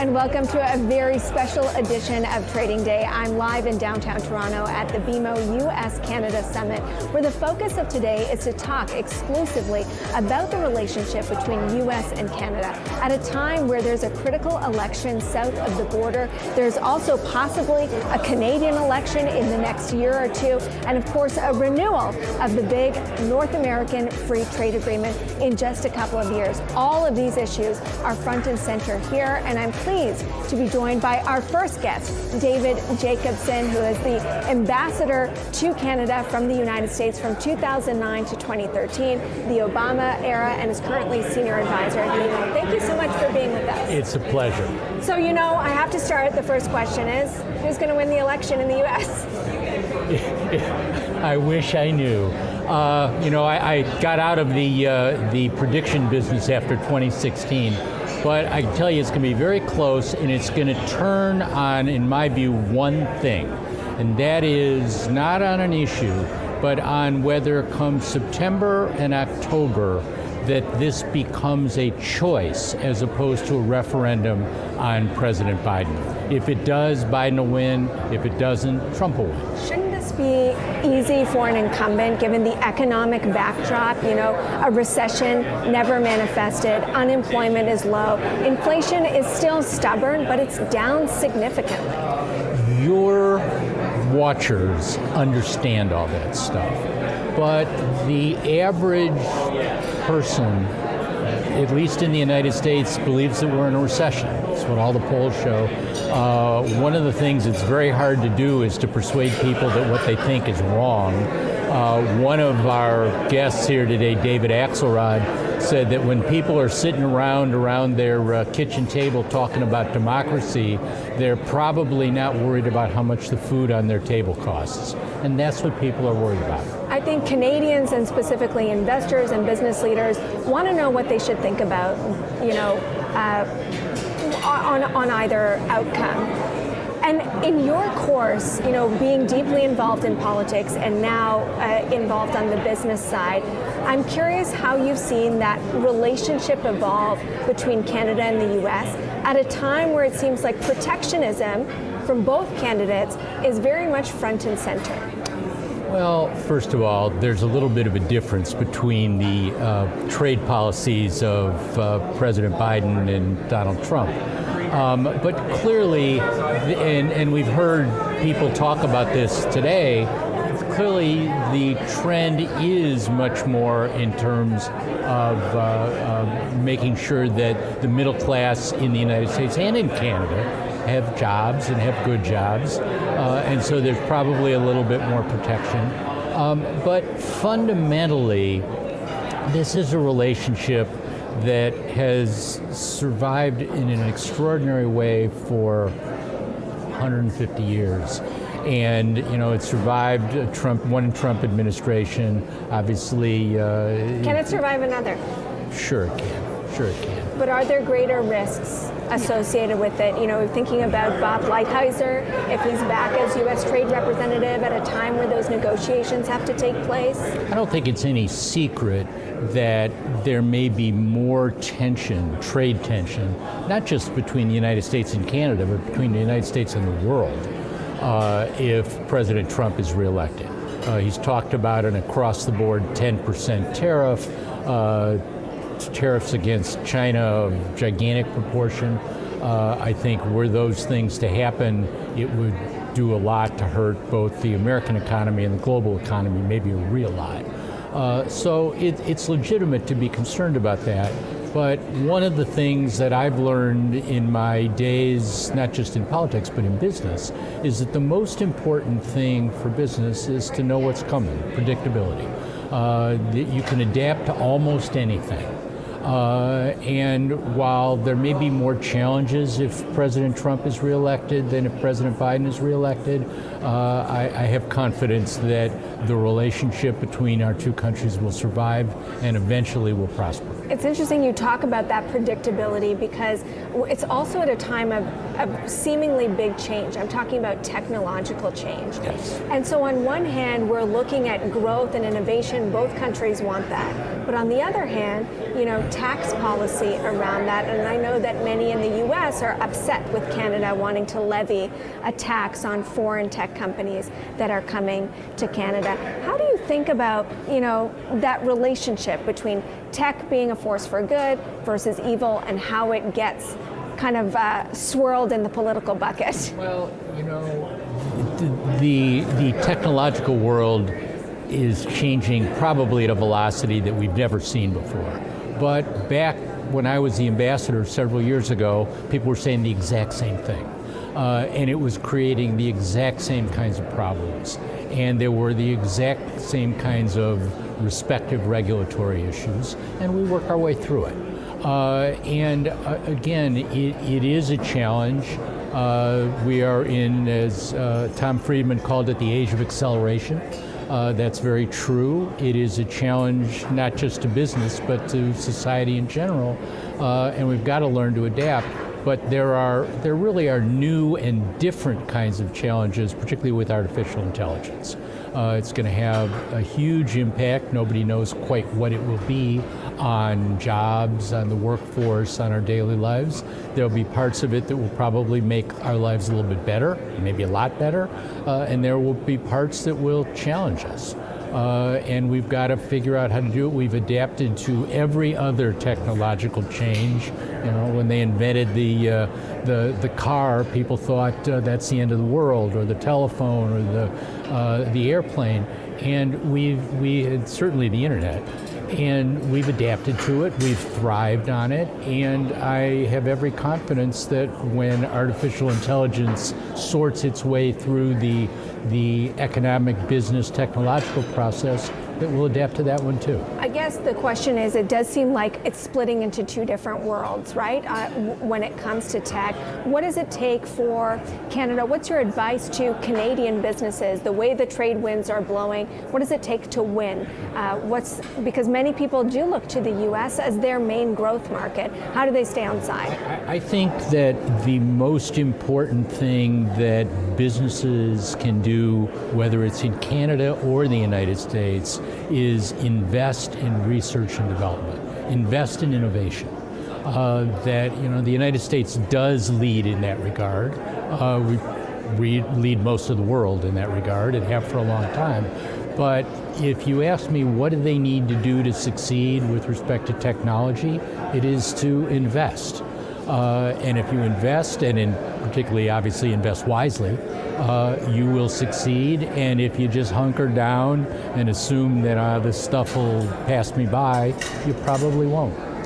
and welcome to a very special edition of Trading Day. I'm live in downtown Toronto at the BMO U.S.-Canada Summit, where the focus of today is to talk exclusively about the relationship between U.S. and Canada. At a time where there's a critical election south of the border, there's also possibly a Canadian election in the next year or two, and of course a renewal of the big North American Free Trade Agreement in just a couple of years. All of these issues are front and center here, and I'm pleased to be joined by our first guest, David Jacobson, who is the ambassador to Canada from the United States from 2009 to 2013, the Obama era, and is currently senior advisor at the UN. Thank you so much for being with us. It's a pleasure. So, I have to start. The first question is, who's going to win the election in the U.S.? I wish I knew. I got out of the prediction business after 2016. But I can tell you it's going to be very close, and it's going to turn on, in my view, one thing, and that is not on an issue, but on whether come September and October that this becomes a choice as opposed to a referendum on President Biden. If it does, Biden will win. If it doesn't, Trump will win. Shouldn't this be easy for an incumbent given the economic backdrop? A recession never manifested, unemployment is low, inflation is still stubborn, but it's down significantly. Your watchers understand all that stuff, but the average person, at least in the United States, believes that we're in a recession. That's what all the polls show. One of the things that's very hard to do is to persuade people that what they think is wrong. One of our guests here today, David Axelrod, said that when people are sitting around their kitchen table talking about democracy, they're probably not worried about how much the food on their table costs. And that's what people are worried about. I think Canadians, and specifically investors and business leaders, want to know what they should think about, on either outcome. And in your course, being deeply involved in politics and now involved on the business side, I'm curious how you've seen that relationship evolve between Canada and the U.S. at a time where it seems like protectionism from both candidates is very much front and center. Well, first of all, there's a little bit of a difference between the trade policies of President Biden and Donald Trump. But clearly, and we've heard people talk about this today, clearly the trend is much more in terms of making sure that the middle class in the United States and in Canada have jobs and have good jobs. And so there's probably a little bit more protection. But fundamentally, this is a relationship that has survived in an extraordinary way for 150 years. And, it survived one Trump administration, obviously. Can it survive another? Sure it can. Sure it can. But are there greater risks associated with it? Thinking about Bob Lighthizer, if he's back as U.S. trade representative at a time where those negotiations have to take place? I don't think it's any secret that there may be more tension, trade tension, not just between the United States and Canada, but between the United States and the world, if President Trump is reelected. He's talked about an across-the-board 10% tariff, tariffs against China of gigantic proportion. I think were those things to happen, it would do a lot to hurt both the American economy and the global economy, maybe a real lot. So it's legitimate to be concerned about that. But one of the things that I've learned in my days, not just in politics, but in business, is that the most important thing for business is to know what's coming, predictability. You can adapt to almost anything. And while there may be more challenges if President Trump is reelected than if President Biden is reelected, I have confidence that the relationship between our two countries will survive and eventually will prosper. It's interesting you talk about that predictability because it's also at a time of seemingly big change. I'm talking about technological change. Yes. And so on one hand, we're looking at growth and innovation. Both countries want that. but on the other hand, tax policy around that. And I know that many in the U.S. are upset with Canada wanting to levy a tax on foreign tech companies that are coming to Canada. How do you think about, that relationship between tech being a force for good versus evil, and how it gets kind of swirled in the political bucket? Well, the technological world is changing probably at a velocity that we've never seen before. But back when I was the ambassador several years ago, people were saying the exact same thing. And it was creating the exact same kinds of problems. And there were the exact same kinds of respective regulatory issues, and we work our way through it. Again, it is a challenge. We are in, as Tom Friedman called it, the age of acceleration. That's very true. It is a challenge not just to business, but to society in general, and we've got to learn to adapt. But there really are new and different kinds of challenges, particularly with artificial intelligence. It's going to have a huge impact. Nobody knows quite what it will be on jobs, on the workforce, on our daily lives. There'll be parts of it that will probably make our lives a little bit better, maybe a lot better, and there will be parts that will challenge us. And we've got to figure out how to do it. We've adapted to every other technological change. When they invented the car, people thought that's the end of the world, or the telephone, or the airplane, and we certainly the internet. And we've adapted to it, we've thrived on it, and I have every confidence that when artificial intelligence sorts its way through the economic, business, technological process, that we'll adapt to that one too. I guess the question is, it does seem like it's splitting into two different worlds, right? When it comes to tech, what does it take for Canada? What's your advice to Canadian businesses? The way the trade winds are blowing, what does it take to win? Because many people do look to the U.S. as their main growth market. How do they stay on side? I think that the most important thing that businesses can do, whether it's in Canada or the United States, is invest in research and development, invest in innovation. The United States does lead in that regard. We lead most of the world in that regard and have for a long time. But if you ask me what do they need to do to succeed with respect to technology, it is to invest. And if you invest, and particularly obviously invest wisely, you will succeed. And if you just hunker down and assume that this stuff will pass me by, you probably won't.